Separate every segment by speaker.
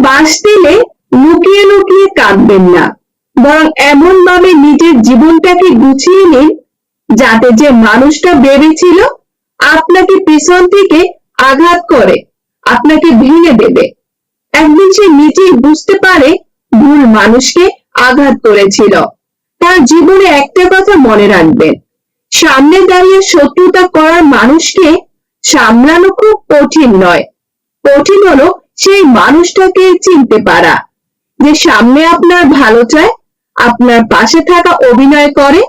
Speaker 1: বাঁশ দিলে লুকিয়ে লুকিয়ে কাঁদবেন না, বরং এমন ভাবে নিজের জীবনটাকে গুছিয়ে নিন যাতে যে মানুষটা ভেবেছিল আপনাকে পিছন থেকে আঘাত করে আপনাকে ভেঙে দেবে, একদিন সে নিজেই বুঝতে পারে ভুল মানুষকে আঘাত করেছিল। তার জীবনে একটা কথা মনে রাখবেন, সামনে দাঁড়িয়ে শত্রুতা করার মানুষকে সামলানো খুব কঠিন নয়, কঠিন হলো সেই মানুষটাকে চিনতে পারা যে সামনে আপনার ভালো চায়, আপনার পাশে থাকা অভিনয় করে,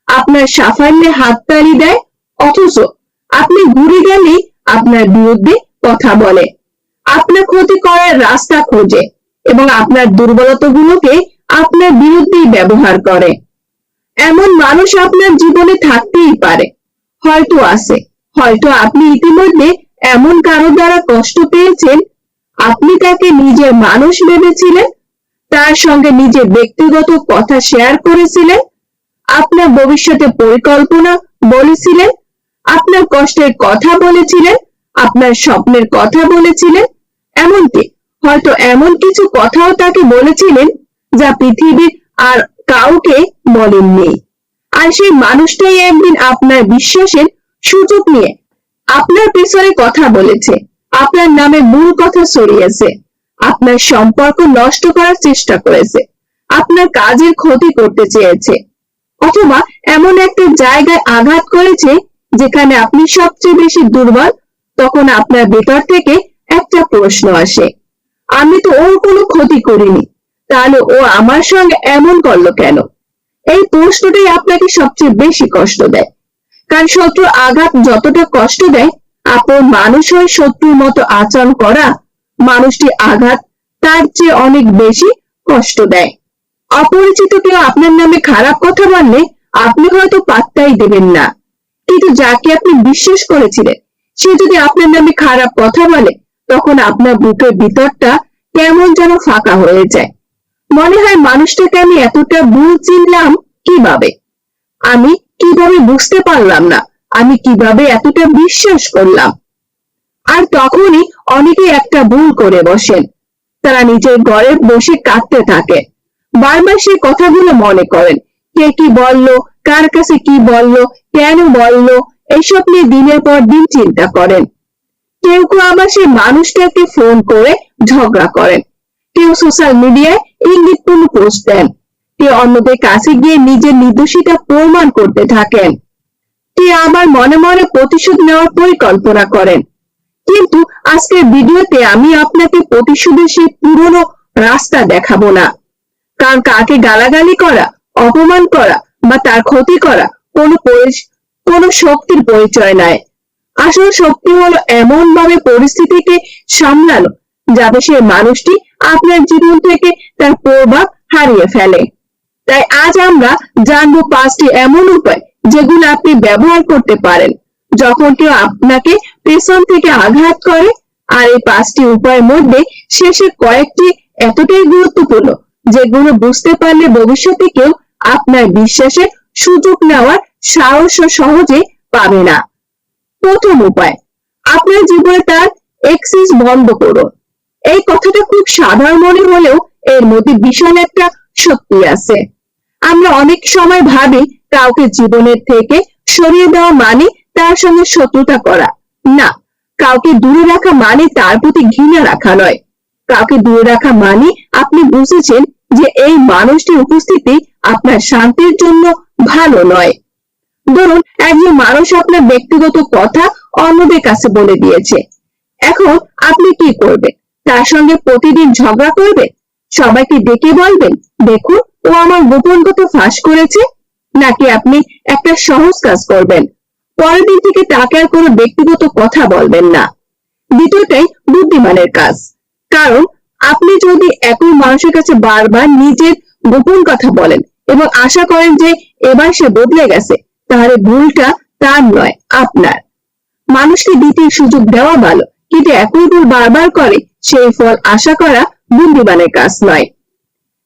Speaker 1: আপনার সাফল্যে হাততালি দেয়, অথচ আপনি ঘুরে গেলেই আপনার বিরুদ্ধে কথা বলে, আপনার ক্ষতি করার রাস্তা খোঁজে এবং আপনার দুর্বলতাগুলোকে আপনার বিরুদ্ধেই ব্যবহার করে। এমন মানুষ আপনার জীবনে থাকতেই পারে, হয়তো আছে, হয়তো আপনি ইতিমধ্যে এমন কারো দ্বারা কষ্ট পেয়েছেন, আপনি তাকে নিজের মানুষ ভেবেছিলেন, তার সঙ্গে নিজের ব্যক্তিগত কথা শেয়ার করেছিলেন, আপনার ভবিষ্যতে পরিকল্পনা বলেছিলেন, আপনার কষ্টের কথা বলেছিলেন, আপনার স্বপ্নের কথা বলেছিলেন, এমনকি হয়তো এমন কিছু কথাও তাকে বলেছিলেন যা পৃথিবীর আর কাউকে বলেননি। আর সেই মানুষটাই একদিন আপনার বিশ্বাসের সুযোগ নিয়ে আপনার পেছনে কথা বলেছে, আপনার নামে ভুল কথা ছড়িয়েছে, আপনার সম্পর্ক নষ্ট করার চেষ্টা করেছে, আপনার কাজের ক্ষতি করতে চেয়েছে, অথবা এমন একটা জায়গায় আঘাত করেছে যেখানে আপনি সবচেয়ে বেশি দুর্বল। তখন আপনার ভেতর থেকে একটা প্রশ্ন আসে, আমি তো ওর কোনো ক্ষতি করিনি, তাহলে ও আমার সঙ্গে এমন করলো কেন? এই প্রশ্নটাই আপনাকে সবচেয়ে বেশি কষ্ট দেয়, কারণ শত্রুর আঘাত যতটা কষ্ট দেয়, আপন মানুষ হয়ে শত্রুর মতো আচরণ করা মানুষটি আঘাত তার চেয়ে অনেক বেশি কষ্ট দেয়। অপরিচিত কেউ আপনার নামে খারাপ কথা বললে আপনি হয়তো পাত্তাই দেবেন না, কিন্তু যাকে আপনি বিশ্বাস করেছিলেন সে যদি আপনার নামে খারাপ কথা বলে, তখন আপনার বুকের ভিতরটা কেমন যেন ফাঁকা হয়ে যায়। মনে হয় মানুষটাকে আমি এতটা ভুল চিনলাম কিভাবে, আমি কিভাবে বুঝতে পারলাম না, আমি কিভাবে এতটা বিশ্বাস করলাম। আর তখনই অনেকে একটা ভুল করে বসেন, তারা নিজের ঘরে বসে কাঁদতে থাকে, বারবার সেই কথাগুলো মনে করেন, কে কি বললো, কার কাছে কি বললো, কেন বললো, এইসব নিয়ে দিনের পর দিন চিন্তা করেন। কেউ কেউ আবার সেই মানুষটাকে ফোন করে ঝগড়া করেন, কেউ সোশ্যাল মিডিয়ায় ইঙ্গিতপূর্ণ পোস্ট দেন, কেউ অন্যদের কাছে গিয়ে নিজের নির্দোষিতা প্রমাণ করতে থাকেন, কেউ আবার মনে মনে প্রতিশোধ নেওয়ার পরিকল্পনা করেন। কিন্তু আজকের ভিডিওতে আমি আপনাকে প্রতিশোধের সেই পুরনো রাস্তা দেখাবো না, কারণ কাকে গালাগালি করা, অপমান করা বা তার ক্ষতি করা কোনো শক্তির পরিচয় নয়। আসল শক্তি হলো এমন ভাবে পরিস্থিতিকে সামলানো যাতে সেই মানুষটি আপনার জীবন থেকে তার প্রভাব হারিয়ে ফেলে। তাই আজ আমরা জানবো 5টি এমন উপায় যেগুলো আপনি ব্যবহার করতে পারেন যখন কেউ আপনাকে পেছন থেকে আঘাত করে। আর এই 5টি উপায়ের মধ্যে শেষে কয়েকটি এতটাই গুরুত্বপূর্ণ যেগুলো বুঝতে পারলে ভবিষ্যতে কেউ আপনার বিশ্বাসের সুযোগ নেওয়ার সাহস সহজে পাবে না। প্রথম উপায়, আপনার জীবনে তার অ্যাক্সেস বন্ধ করুন। এই কথাটা খুব সাধারণ মনে হলেও এর মধ্যে বিশাল একটা শক্তি আছে। আমরা অনেক সময় ভাবি কাউকে জীবনের থেকে সরিয়ে দেওয়া মানে তার সঙ্গে শত্রুতা করা। না, কাউকে দূরে রাখা মানে তার প্রতি ঘৃণা রাখা নয়। কাউকে দূরে রাখা মানে আপনি বুঝেছেন যে এই মানুষটির উপস্থিতি আপনার শান্তির জন্য ভালো নয়। ধরুন একজন মানুষ আপনার ব্যক্তিগত কথা অন্যদের কাছে বলে দিয়েছে, এখন আপনি কি করবেন? তার সঙ্গে প্রতিদিন ঝগড়া করবেন? সবাইকে ডেকে বলবেন, দেখুন ও আমার গোপন কথা ফাঁস করেছে? নাকি আপনি একটা সহজ কাজ করবেন, পরের দিন থেকে তাকে আর কোনো ব্যক্তিগত কথা বলবেন না? দ্বিতীয়টাই বুদ্ধিমানের কাজ, কারণ আপনি যদি একই মানুষের কাছে বারবার নিজের গোপন কথা বলেন এবং আশা করেন যে এবার সে বদলে গেছে, তাহলে ভুলটা তার নয়, আপনার। মানুষকে দ্বিতীয় সুযোগ দেওয়া ভালো, কিন্তু একই ভুল বারবার করে সেই ফল আশা করা বুদ্ধিমানের কাজ নয়।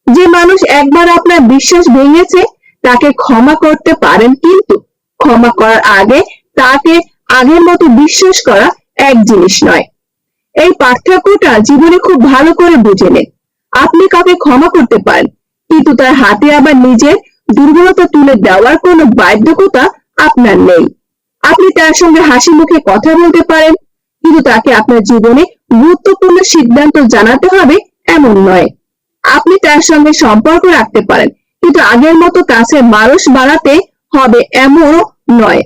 Speaker 1: যে মানুষ একবার আপনার বিশ্বাস ভেঙেছে তাকে ক্ষমা করতে পারেন, কিন্তু ক্ষমা করার আগে তাকে আগের মতো বিশ্বাস করা এক জিনিস নয়। এই পার্থক্যটা জীবনে খুব ভালো করে বুঝে নেন। আপনি কাউকে ক্ষমা করতে পারেন, কিন্তু তার হাতে আবার নিজের দুর্বলতা তুলে দেওয়ার কোনো বাধ্যকতা আপনার নেই। আপনি তার সঙ্গে হাসি মুখে কথা বলতে পারেন, কিন্তু তাকে আপনার জীবনে গুরুত্বপূর্ণ সিদ্ধান্ত জানাতে হবে এমন নয়। আপনি তার সঙ্গে সম্পর্ক রাখতে পারেন, কিন্তু আগের মতো কাছের মানুষ বানাতে হবে এমনও নয়।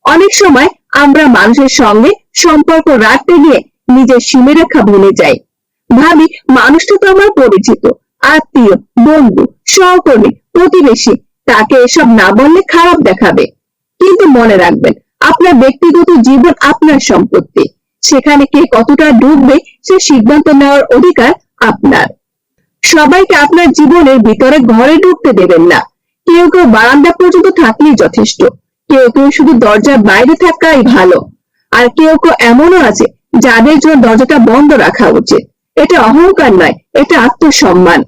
Speaker 1: অনেক সময় আমরা মানুষের সঙ্গে সম্পর্ক রাখতে গিয়ে নিজের সীমারেখা ভুলে যাই। ভাবি, মানুষটা তো আমার পরিচিত, আত্মীয়, বন্ধু, সহকর্মী, প্রতিবেশী, তাকে এসব না বললে খারাপ দেখাবে। কিন্তু মনে রাখবেন, আপনার ব্যক্তিগত জীবন আপনার সম্পত্তি। সেখানে কে কতটা ডুববে সে সিদ্ধান্ত নেওয়ার অধিকার আপনার। সবাইকে আপনার জীবনের ভিতরে ঘরে ঢুকতে দেবেন না। কেউ কেউ বারান্দা পর্যন্ত থাকলেই যথেষ্ট, কেউ কেউ শুধু দরজার বাইরে থাকাই ভালো, আর কেউ কেউ এমনও আছে যাদের জন্য দরজাটা বন্ধ রাখা উচিত। এটা অহংকার নয়, এটা আত্মসম্মান।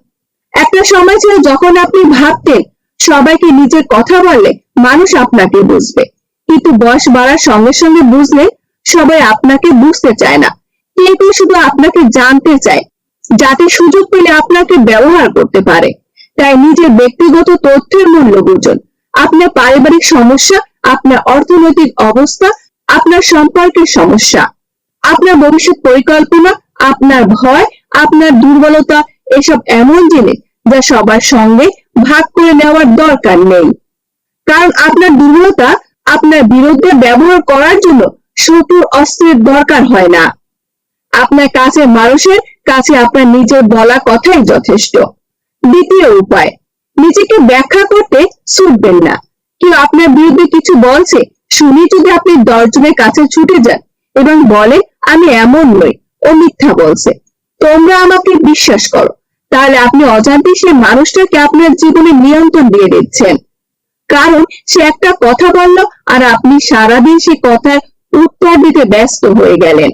Speaker 1: একটা সময় ছিল যখন আপনি ভাবতেন সবাইকে নিজের কথা বললে মানুষ আপনাকে বুঝবে, কিন্তু বয়স বাড়ার সঙ্গে সঙ্গে বুঝলে সবাই আপনাকে বুঝতে চায় না। কেউ কেউ শুধু আপনাকে জানতে চায়, যাতে সুযোগ পেলে আপনাকে ব্যবহার করতে পারে। তাই নিজের ব্যক্তিগত তথ্যের মূল্য বুঝুন। আপনার পারিবারিক সমস্যা, আপনার অর্থনৈতিক অবস্থা, আপনার সম্পর্কের সমস্যা, আপনার ভবিষ্যৎ পরিকল্পনা, আপনার ভয়, আপনার দুর্বলতা, এসব এমন জিনিস যা সবার সঙ্গে ভাগ করে নেওয়ার দরকার নেই। কারণ আপনার দুর্বলতা আপনার বিরুদ্ধে ব্যবহার করার জন্য শত্রুর অস্ত্রের দরকার হয় না। আপনার কাছে মানুষের কাছে আপনার নিজের বলা কথাই যথেষ্ট। দ্বিতীয় উপায়, নিজেকে ব্যাখ্যা করতে ছুটবেন না। কেউ আপনার বিরুদ্ধে কিছু বলছে শুনে যদি আপনি 10 জনের কাছে ছুটে যান এবং বলেন আমি এমন নই, ও মিথ্যা বলছে, তোমরা আমাকে বিশ্বাস করো, তাহলে আপনি অজান্তেই সে মানুষটাকে আপনার জীবনে নিয়ন্ত্রণ দিয়ে দিচ্ছেন। কারণ সে একটা কথা বলল আর আপনি সারাদিন সে কথার উত্তর দিতে ব্যস্ত হয়ে গেলেন।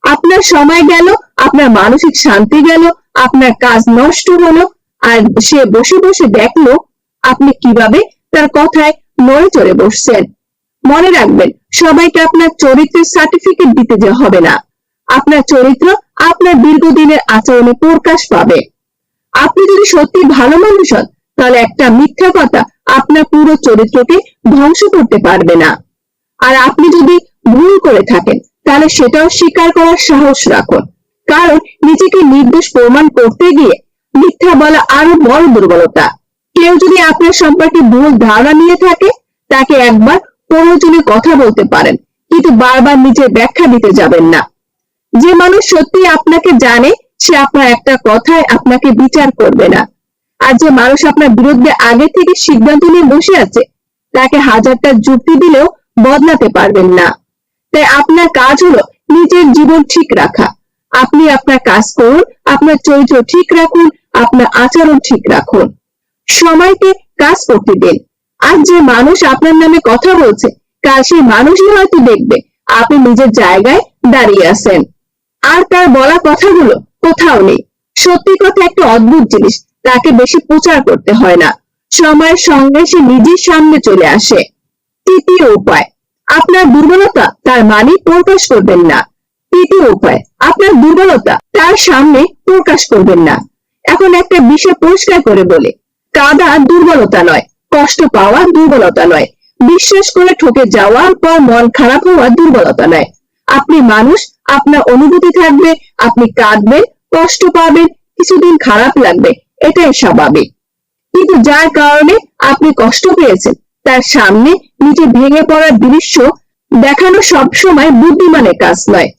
Speaker 1: আপনার সময় গেল, আপনার মানসিক শান্তি গেল, আপনার কাজ নষ্ট হলো, আর সে বসে বসে দেখলো আপনি কিভাবে তার কথায় নড়ে চড়ে বসছেন। মনে রাখবেন, সবাইকে আপনার চরিত্রের সার্টিফিকেট দিতে যে হবে না। আপনার চরিত্র আপনার দীর্ঘদিনের আচরণে প্রকাশ পাবে। আপনি যদি সত্যি ভালো মানুষ হন, তাহলে একটা মিথ্যা কথা আপনার পুরো চরিত্রকে ধ্বংস করতে পারবে না। আর আপনি যদি ভুল করে থাকেন, তাহলে সেটাও স্বীকার করার সাহস রাখুন। কারণ নিজেকে নির্দোষ প্রমাণ করতে গিয়ে মিথ্যা বলা আরো বড় দুর্বলতা। কেউ যদি আপনার সম্পর্কে ভুল ধারণা নিয়ে থাকে, তাকে একবার প্রয়োজনে কথা বলতে পারেন, কিন্তু বারবার নিজের ব্যাখ্যা দিতে যাবেন না। যে মানুষ সত্যি আপনাকে জানে, সে আপনার একটা কথায় আপনাকে বিচার করবে না। আর যে মানুষ আপনার বিরুদ্ধে আগে থেকে সিদ্ধান্ত নিয়ে বসে আছে, তাকে হাজারটা যুক্তি দিলেও বদলাতে পারবেন না। তাই আপনার কাজ হলো নিজের জীবন ঠিক রাখা। আপনি আপনার কাজ করুন, আপনার চরিত্র ঠিক রাখুন, আপনার আচরণ ঠিক রাখুন। সময়কে কাজ করতে দিন। আজ যে মানুষ আপনার নামে কথা বলছে, কাল সেই মানুষই হয়তো দেখবে আপনি নিজের জায়গায় দাঁড়িয়ে আছেন, আর তার বলা কথাগুলো কোথাও নেই। সত্যি কথা একটা অদ্ভুত জিনিস, তাকে বেশি প্রচার করতে হয় না, সময়ের সঙ্গে সে নিজের সামনে চলে আসে। তৃতীয় উপায়, আপনার দুর্বলতা তার মানে প্রকাশ করবেন না। তৃতীয় উপায়, আপনার দুর্বলতা তার সামনে প্রকাশ করবেন না। এখন একটা বিষয় পরিষ্কার করে বলে, কাঁদা দুর্বলতা নয়, কষ্ট পাওয়া দুর্বলতা নয়, বিশ্বাস করে ঠকে যাওয়ার পর মন খারাপ হওয়া দুর্বলতা নয়। আপনি মানুষ, আপনার অনুভূতি থাকবে, আপনি কাঁদবেন, কষ্ট পাবেন, কিছুদিন খারাপ লাগবে, এটাই স্বাভাবিক। কিন্তু যার কারণে আপনি কষ্ট পেয়েছেন, তার সামনে নিজে ভেঙে পড়ার দৃশ্য দেখানো সবসময় বুদ্ধিমানের কাজ নয়।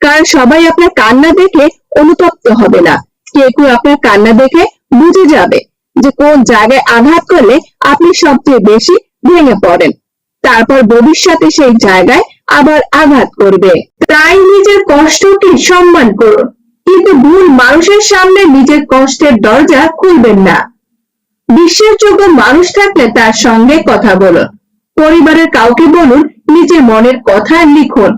Speaker 1: কারণ সবাই আপনার কান্না দেখে অনুতপ্ত হবে না। কেউ কেউ আপনার কান্না দেখে বুঝে যাবে যে কোন জায়গায় আঘাত করলে আপনি সবচেয়ে বেশি ভেঙে পড়েন, তারপর ভবিষ্যতে সেই জায়গায় আবার আঘাত করবে। তাই নিজের কষ্টকে সম্মান করুন, কিন্তু ভুল মানুষের সামনে নিজের কষ্টের দরজা খুলবেন না। বিশ্বাসযোগ্য মানুষ থাকলে তার সঙ্গে কথা বলুন, পরিবারের কাউকে বলুন, নিজের মনের কথা লিখুন,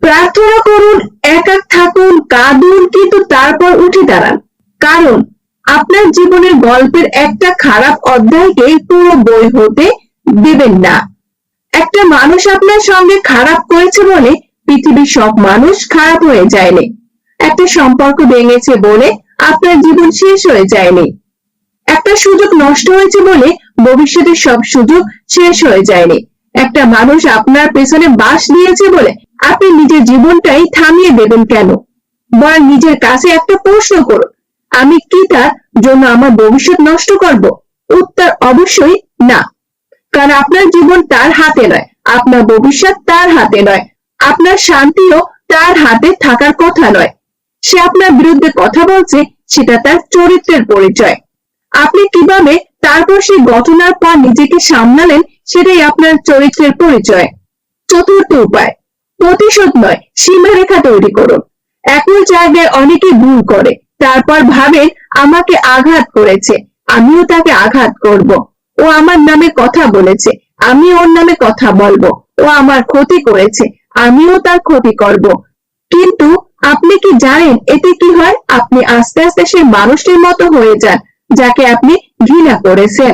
Speaker 1: প্রার্থনা করুন, একা থাকুন, কাঁদুন, কিন্তু তারপর উঠে দাঁড়ান। কারণ আপনার জীবনের গল্পের একটা খারাপ অধ্যায়কে পুরো বই হতে দেবেন না। একটা মানুষ আপনার সঙ্গে খারাপ করেছে বলে পৃথিবীর সব মানুষ খারাপ হয়ে যায়নি। একটা সম্পর্ক ভেঙেছে বলে আপনার জীবন শেষ হয়ে যায়নি। একটা সুযোগ নষ্ট হয়েছে বলে ভবিষ্যতের সব সুযোগ শেষ হয়ে যায়নি। একটা মানুষ আপনার পেছনে বাঁশ দিয়েছে বলে আপনি নিজের জীবনটাই থামিয়ে দেবেন কেন? বরং নিজের কাছে একটা প্রশ্ন করুন, আমি কি তার জন্য আমার ভবিষ্যৎ নষ্ট করব? উত্তর অবশ্যই না। কারণ আপনার জীবন তার হাতে নয়, আপনার ভবিষ্যৎ তার হাতে নয়, আপনার শান্তিও তার হাতে থাকার কথা নয়। সে আপনার বিরুদ্ধে কথা বলছে, সেটা তার চরিত্রের পরিচয়। আপনি কিভাবে তারপর সেই ঘটনার পর নিজেকে সামলালেন, সেটাই আপনার চরিত্রের পরিচয়। চতুর্থ উপায়, প্রতিশোধ নয়, সীমারেখা তৈরি করুন। একই জায়গায় অনেকে ভুল করে, তারপর ভাবেন আমাকে আঘাত করেছে, আমিও তাকে আঘাত করব। ও আমার নামে কথা বলেছে, আমি ওর নামে কথা বলবো। ও আমার ক্ষতি করেছে, আমিও তার ক্ষতি করব। কিন্তু আপনি কি জানেন এতে কি হয়? আপনি আস্তে আস্তে সেই মানুষটির মতো হয়ে যান যাকে আপনি ঘৃণা করেছেন।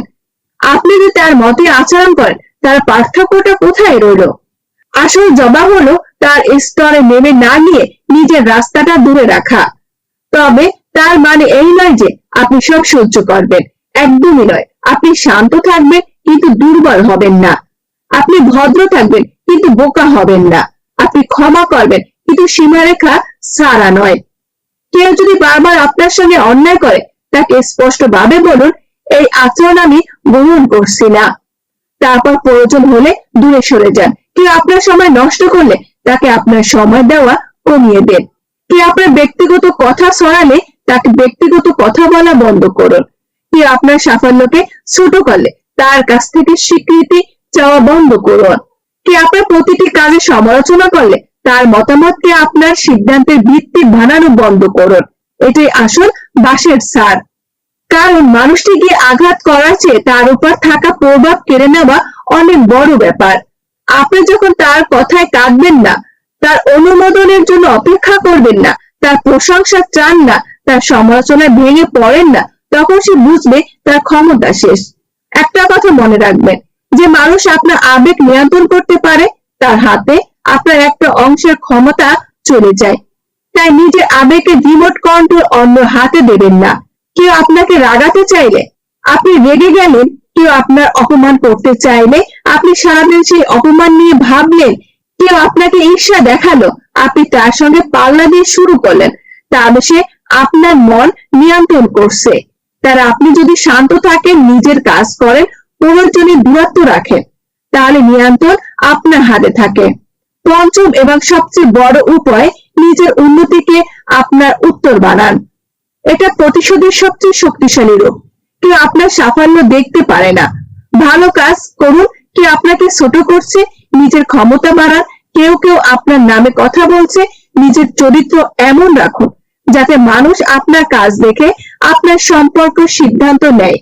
Speaker 1: আপনি যদি তার মতে আচরণ করেন, তার পার্থক্যটা কোথায় রইল? আসল জবাব হলো তার স্তরে নেমে না নিয়ে নিজের রাস্তাটা দূরে রাখা। তবে তার মানে এই নয় যে আপনি সব সহ্য করবেন, একদমই নয়। আপনি শান্ত থাকবেন কিন্তু দুর্বল হবেন না। আপনি ভদ্র থাকবেন কিন্তু বোকা হবেন না। আপনি ক্ষমা করবেন কিন্তু সীমারেখা ছাড়া নয়। কেউ যদি বারবার আপনার সঙ্গে অন্যায় করে, তাকে স্পষ্টভাবে বলুন, এই আচরণ আমি গ্রহণ করছি না। তারপর প্রয়োজন হলে দূরে সরে যান। কেউ আপনার সময় নষ্ট করলে তাকে আপনার সময় দেওয়া কমিয়ে দেন। কেউ আপনার ব্যক্তিগত কথা ছড়ালে তাকে ব্যক্তিগত কথা বলা বন্ধ করুন। কেউ আপনার সাফল্যকে ছোট করলে তার কাছ থেকে স্বীকৃতি চাওয়া বন্ধ করুন। কেউ আপনার প্রতিটি কাজে সমালোচনা করলে তার মতামতকে আপনার সিদ্ধান্তের ভিত্তি বানানো বন্ধ করুন। এটাই আসল বাঁশের ছাড়। কারণ মানুষটি গিয়ে আঘাত করার চেয়ে তার উপর থাকা প্রভাব কেড়ে নেওয়া অনেক বড় ব্যাপার। আপনি যখন তার কথায় কাঁদবেন না, তার অনুমোদনের জন্য অপেক্ষা করবেন না, তার প্রশংসা চান না, তার সমালোচনায় ভেঙে পড়েন না, তখন সে বুঝবে তার ক্ষমতা শেষ। একটা কথা মনে রাখবেন, যে মানুষ আপনার আবেগ নিয়ন্ত্রণ করতে পারে, তার হাতে আপনার একটা অংশের ক্ষমতা চলে যায়। তাই নিজের আবেগের রিমোট কন্ট্রোল অন্য হাতে দেবেন না। কেউ আপনাকে রাগাতে চাইলে আপনি রেগে গেলেন, কেউ আপনার অপমান করতে চাইলে আপনি সারাদিন সেই অপমান নিয়ে ভাবলেন, কেউ আপনাকে ঈর্ষা দেখালো, আপনি তার সঙ্গে পাল্লা দিয়ে শুরু করলেন, তাহলে সে আপনার মন নিয়ন্ত্রণ করছে। তার আপনি যদি শান্ত থাকেন, নিজের কাজ করেন, প্রয়োজনে দূরত্ব রাখেন, তাহলে নিয়ন্ত্রণ আপনার হাতে থাকে। পঞ্চম এবং সবচেয়ে বড় উপায়, নিজের উন্নতিকে আপনার উত্তর বানান। এটা প্রতিশোধের সবচেয়ে শক্তিশালী রূপ। কেউ আপনার সাফল্য দেখতে পারে না, ভালো কাজ করুন। কেউ আপনাকে ছোট করছে, নিজের ক্ষমতা বাড়ান। কেউ কেউ আপনার নামে কথা বলছে, নিজের চরিত্র এমন রাখুন যাতে মানুষ আপনার কাজ দেখে আপনার সম্পর্ক সিদ্ধান্ত নেয়।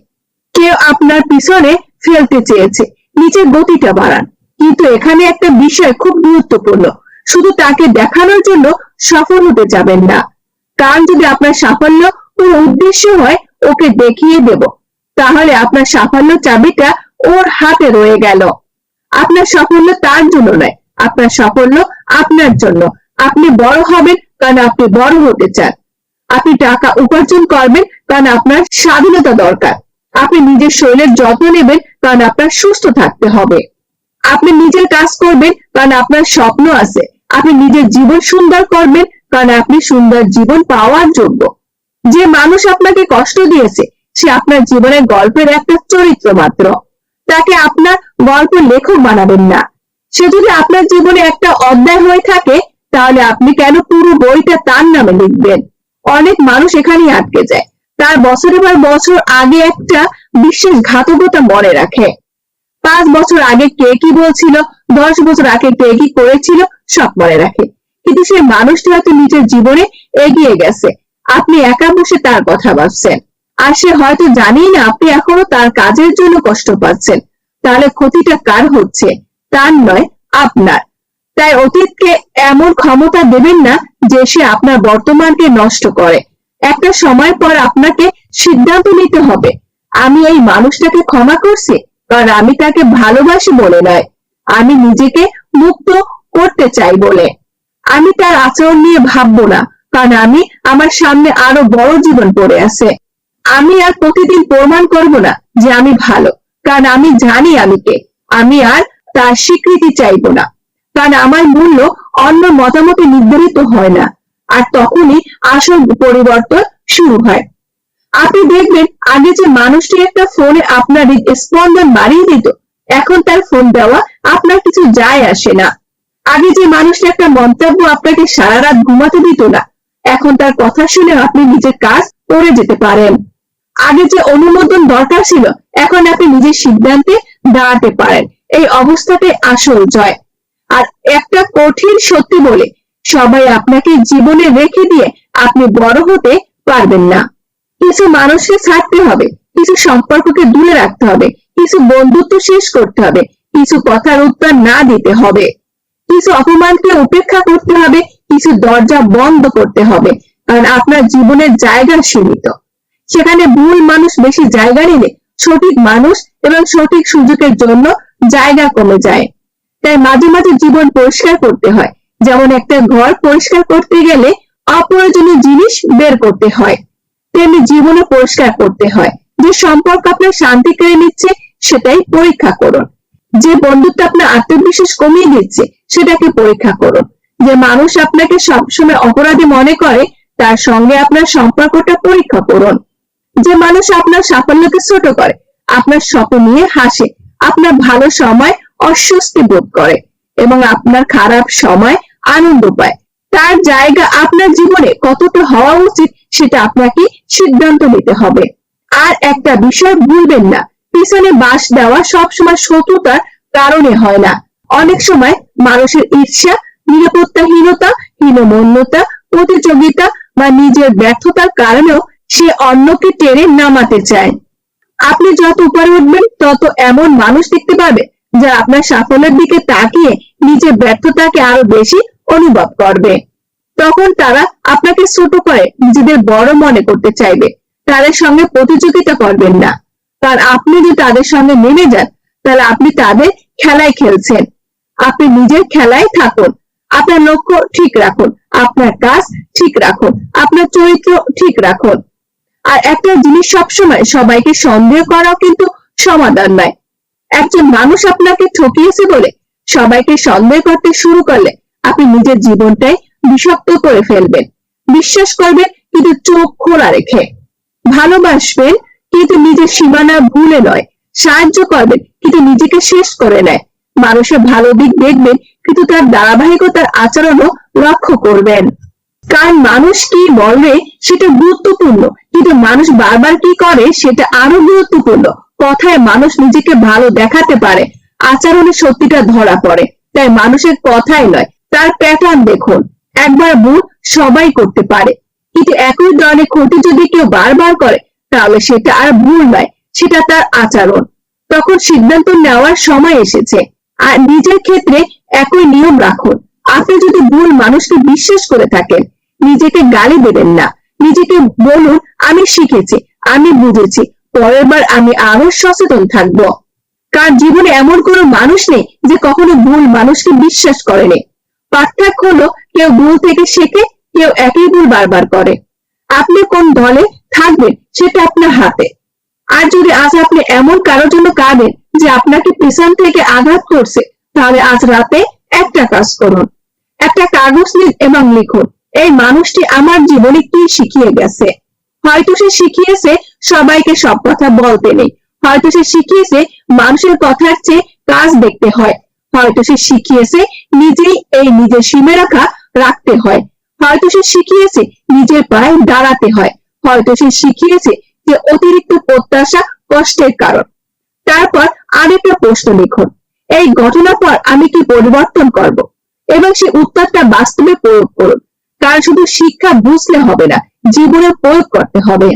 Speaker 1: কেউ আপনার পিছনে ফেলতে চেয়েছে, নিজের গতিটা বাড়ান। কিন্তু এখানে একটা বিষয় খুব গুরুত্বপূর্ণ, শুধু তাকে দেখানোর জন্য সফল হতে যাবেন না। কারণ যদি আপনার সাফল্য কোনো উদ্দেশ্য হয় ওকে দেখিয়ে দেব, তাহলে আপনার সাফল্য চাবিটা ওর হাতে রয়ে গেল। আপনার সাফল্য তার জন্য নয়, আপনার সাফল্য আপনার জন্য। আপনি বড় হবেন কারণ আপনি বড় হতে চান। আপনি টাকা উপার্জন করবেন কারণ আপনার স্বাধীনতা দরকার। আপনি নিজের শরীরের যত্ন নেবেন কারণ আপনার সুস্থ থাকতে হবে। আপনি নিজের কাজ করবেন কারণ আপনার স্বপ্ন আছে। আপনি নিজের জীবন সুন্দর করবেন কারণ আপনি সুন্দর জীবন পাওয়ার যোগ্য। যে মানুষ আপনাকে কষ্ট দিয়েছে, সে আপনার জীবনের গল্পের একটা চরিত্র মাত্র। তাকে আপনার গল্প লেখক বানাবেন না। সে যদি আপনার জীবনে একটা অধ্যায় হয়ে থাকে, তাহলে আপনি কেন পুরো বইটা তার নামে লিখবেন? অনেক মানুষ এখানেই আটকে যায়। তার বছরের পর বছর আগে একটা বিশ্বাসঘাতকতা মনে রাখে। 5 বছর আগে কে কি বলছিল, 10 বছর আগে কে কি করেছিল, সব মনে রাখে। কিন্তু সেই মানুষটি হয়তো নিজের জীবনে এগিয়ে গেছে, আপনি একা বসে তার কথা ভাবছেন। আর সে হয়তো জানেই না আপনি এখনো তার কাজের জন্য কষ্ট পাচ্ছেন। তাহলে ক্ষতিটা কার হচ্ছে? তার নয়, আপনার। তাই অতীতকে এমন ক্ষমতা দেবেন না যে সে আপনার বর্তমানকে নষ্ট করে। একটা সময় পর আপনাকে সিদ্ধান্ত নিতে হবে, আমি এই মানুষটাকে ক্ষমা করছি কারণ আমি তাকে ভালোবাসি বলে নয়, আমি নিজেকে মুক্ত করতে চাই বলে। আমি তার আচরণ নিয়ে ভাববো না, কারণ আমি আমার সামনে আরো বড় জীবন পড়ে আছে। আমি আর প্রতিদিন প্রমাণ করব না যে আমি ভালো, কারণ আমি জানি আমি কে। আমি আর তার স্বীকৃতি চাইবো না, কারণ আমার মূল্য অন্য মতামতে নির্ধারিত হয় না। আর তখনই আসল পরিবর্তন শুরু হয়। আপনি দেখবেন আগে যে মানুষটি একটা ফোনে আপনার স্পন্দন বাড়িয়ে দিত, এখন তার ফোন দেওয়া আপনার কিছু যায় আসে না। আগে যে মানুষটি একটা মন্তব্য আপনাকে সারা রাত ঘুমাতে দিত না, এখন তার কথা শুনে আপনি নিজের কাজ করে যেতে পারেন। আগে যে অনুমোদন দরকার ছিল, এখন আপনি নিজের সিদ্ধান্তে দাঁড়াতে পারেন। এই অবস্থাটাই আসল জয়। আর একটা কঠিন সত্যি বলে, সবাই আপনাকে জীবনে রেখে দিয়ে আপনি বড় হতে পারবেন না। কিছু মানুষকে ছাড়তে হবে, কিছু সম্পর্ককে দূরে রাখতে হবে, কিছু বন্ধুত্ব শেষ করতে হবে, কিছু কথার উত্তর না দিতে হবে, কিছু অপমানকে উপেক্ষা করতে হবে, কিছু দরজা বন্ধ করতে হবে। কারণ আপনার জীবনের জায়গা সীমিত। সেখানে ভুল মানুষ বেশি জায়গা নিলে সঠিক মানুষ এবং সঠিক সুযোগের জন্য জায়গা কমে যায়। তাই মাঝে মাঝে জীবন পরিষ্কার করতে হয়। যেমন একটা ঘর পরিষ্কার করতে গেলে অপ্রয়োজনীয় জিনিস বের করতে হয়, তেমনি জীবনে পরিষ্কার করতে হয়। যে সম্পর্ক আপনার শান্তি কেড়ে নিচ্ছে সেটাই পরীক্ষা করুন। যে বন্ধুত্ব আপনার আত্মবিশ্বাস কমিয়ে দিচ্ছে সেটাকে পরীক্ষা করুন। যে মানুষ আপনাকে সবসময় অপরাধী মনে করে তার সঙ্গে আপনার সম্পর্কটা পরীক্ষা করুন। যে মানুষ আপনার সাফল্যকে ছোট করে, আপনার স্বপ্ন নিয়ে হাসে, আপনার ভালো সময় অস্বস্তি বোধ করে এবং আপনার খারাপ সময় আনন্দ পায়, তার জায়গা আপনার জীবনে কতটা হওয়া উচিত সেটা আপনাকে সিদ্ধান্ত নিতে হবে। আর একটা বিষয় ভুলবেন না, পিছনে বাঁশ দেওয়া সবসময় শত্রুতার কারণে হয় না। অনেক সময় মানুষের ঈর্ষা, নিরাপত্তাহীনতা, হীনমন্যতা, প্রতিযোগিতা বা নিজের ব্যর্থতার কারণেও সে অন্যকে টেনে নামাতে চায়। আপনি যত উপরে উঠবেন তত এমন মানুষ দেখতে পাবে যারা আপনার সাফল্যের দিকে তাকিয়ে নিজের ব্যর্থতাকে আরো বেশি অনুভব করবে। তখন তারা আপনাকে ছোট করে নিজেদের বড় মনে করতে চাইবে। তাদের সঙ্গে প্রতিযোগিতা করবেন না, কারণ আপনি যদি তাদের সঙ্গে নেমে যান তাহলে আপনি তাদের খেলায় খেলছেন। আপনি নিজের খেলায় থাকুন, আপনার লক্ষ্য ঠিক রাখুন, আপনার কাজ ঠিক রাখুন, আপনার চরিত্র ঠিক রাখুন। আর একটা জিনিস সবসময় সবাইকে সন্দেহ করাও কিন্তু সমাধান নয়। একজন মানুষ আপনাকে ঠকিয়েছে বলে সবাইকে সন্দেহ করতে শুরু করলে আপনি নিজের জীবনটাই বিষাক্ত করে ফেলবেন। বিশ্বাস করবেন কিন্তু চোখ খোলা রেখে, ভালোবাসবেন কিন্তু নিজের সীমানা ভুলে নয়, সাহায্য করবেন কিন্তু নিজেকে শেষ করে নেয়। মানুষের ভালো দিক দেখবেন কিন্তু তার ধারাবাহিকতার আচরণও লক্ষ্য করবেন। কারণ মানুষ কি বলবে সেটা গুরুত্বপূর্ণ, কিন্তু মানুষ বারবার কি করে সেটা আরো গুরুত্বপূর্ণ। কথায় মানুষ নিজেকে ভালো দেখাতে পারে, আচরণে সত্যিটা ধরা পড়ে। তাই মানুষের কথাই নয়, তার প্যাটার্ন দেখুন। একবার ভুল সবাই করতে পারে, কিন্তু একই ধরনের ক্ষতি যদি কেউ বারবার করে তাহলে সেটা আর ভুল নয়, সেটা তার আচরণ। তখন সিদ্ধান্ত নেওয়ার সময় এসেছে। আর নিজের ক্ষেত্রে একই নিয়ম রাখুন। আপনি যদি ভুল মানুষকে বিশ্বাস করে থাকেন, নিজেকে গালি দেবেন না। নিজেকে বলুন, আমি শিখেছি, আমি বুঝেছি, পরের বার আমি আরো সচেতন থাকবো। কার জীবনে এমন কোনো মানুষ নেই যে কখনো ভুল মানুষকে বিশ্বাস করেনি। পার্থক্য হলো কেউ ভুল থেকে শেখে, কেউ একই ভুল বারবার করে। আপনি কোন দলে থাকবেন সেটা আপনার হাতে। আর যদি আজ আপনি এমন কারোর জন্য কাঁদেন যে আপনাকে পেছন থেকে আঘাত করছে, তাহলে আজ রাতে একটা কাজ করুন, একটা কাগজ নিন এবং লিখুন, এই মানুষটি আমার জীবনে কি শিখিয়ে গেছে। হয়তো সে শিখিয়েছে সবাইকে সব কথা বলতে নেই, হয়তো সে শিখিয়েছে মানুষের কথার চেয়ে কাজ দেখতে হয়, হয়তো সে শিখিয়েছে নিজেই এই নিজের সীমারেখা রাখতে হয়, হয়তো সে শিখিয়েছে নিজের পায়ে দাঁড়াতে হয়, হয়তো সে শিখিয়েছে যে অতিরিক্ত প্রত্যাশা কষ্টের কারণ। তারপর আরেকটা প্রশ্ন লিখুন, এই ঘটনার পর আমি কি পরিবর্তন করব, এবং সেই উত্তরটা বাস্তবে প্রয়োগ করুন। কারণ শুধু শিক্ষা বুঝলে হবে না, জীবনে প্রয়োগ করতে হবে।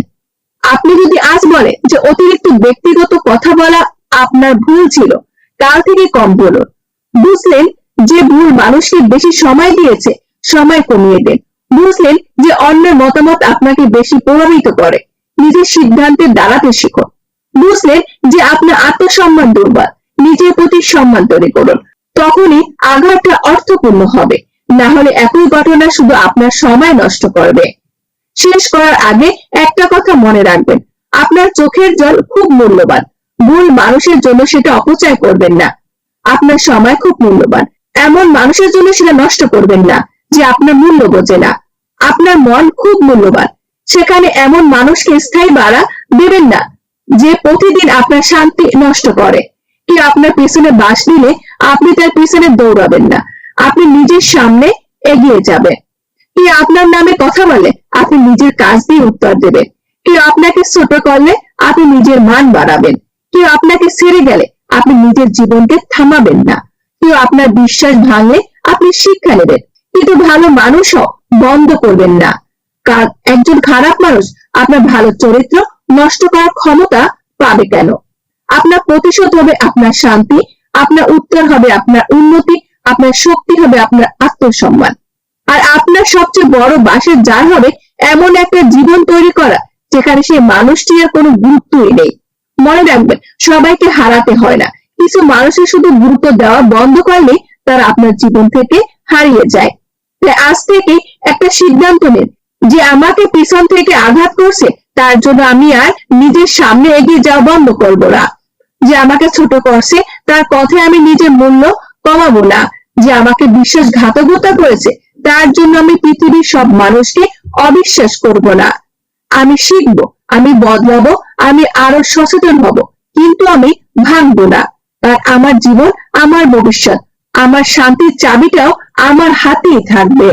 Speaker 1: আপনি যদি আজ বলেন যে অতিরিক্ত ব্যক্তিগত কথা বলা আপনার ভুল ছিল, কাল থেকে কম বলুন। বুঝলেন যে ভুল মানুষকে বেশি সময় দিয়েছে, সময় কমিয়ে দেন। বুঝলেন যে অন্যের মতামত আপনাকে বেশি প্রভাবিত করে, নিজের সিদ্ধান্তে দাঁড়াতে শিখুন। বুঝলেন যে আপনার আত্মসম্মান দুর্বল, নিজের প্রতি সম্মান তৈরি করুন। তখনই আঘাতটা অর্থপূর্ণ হবে। না হলে একই ঘটনা শুধু আপনার সময় নষ্ট করবে। শেষ করার আগে একটা কথা মনে রাখবেন, আপনার চোখের জল খুব মূল্যবান। ভুল মানুষের জন্য সেটা অপচয় করবেন না। আপনার সময় খুব মূল্যবান, এমন মানুষের জন্য সেটা নষ্ট করবেন না যে আপনার মূল্য বোঝে না। আপনার মন খুব মূল্যবান, সেখানে এমন মানুষকে স্থায়ী বাড়া দেবেন না যে প্রতিদিন আপনার শান্তি নষ্ট করে। কেউ আপনার পিছনে বাস নিলে আপনি তার পিছনে দৌড়াবেন না, আপনি নিজের সামনে এগিয়ে যাবেন। কেউ আপনার নামে কথা বলে আপনি নিজের কাজ দিয়ে উত্তর দেবেন। কেউ আপনাকে ছোট করলে আপনি নিজের মান বাড়াবেন। কেউ আপনাকে ছেড়ে গেলে আপনি নিজের জীবনকে থামাবেন না। কেউ আপনার বিশ্বাস ভাঙলে আপনি শিক্ষা নেবেন, কিন্তু ভালো মানুষও বন্ধ করবেন না। কারণ একজন খারাপ মানুষ আপনার ভালো চরিত্র নষ্ট করার ক্ষমতা পাবে কেন? আপনার প্রতিশোধ হবে আপনার শান্তি, আপনার উত্তর হবে আপনার উন্নতি, আপনার শক্তি হবে আপনার আত্মসম্মান। আর আপনার সবচেয়ে বড় বাসের জার হবে এমন একটা জীবন তৈরি করা যেখানে সেই মানুষটির কোনো গুরুত্বই নেই। মনে রাখবেন, সবাইকে হারাতে হয় না, কিছু মানুষের শুধু গুরুত্ব দেওয়া বন্ধ করলে তারা আপনার জীবন থেকে হারিয়ে যায়। তাই আজ থেকে একটা সিদ্ধান্ত নিন যে আমাকে পিছন থেকে আঘাত করছে তার জন্য আমি আর নিজের সামনে এগিয়ে যাওয়া বন্ধ করব না। যে আমাকে ছোট করছে তার কথায় আমি নিজের মূল্য কমাবো না। যে আমাকে বিশ্বাসঘাতকতা করেছে তার জন্য আমি পৃথিবীর সব মানুষকে অবিশ্বাস করব না। আমি শিখবো, আমি বদলাবো, আমি আরো সচেতন হব, কিন্তু আমি ভাঙবো না। আর আমার জীবন, আমার ভবিষ্যৎ, আমার শান্তির চাবিটাও আমার হাতেই থাকবে।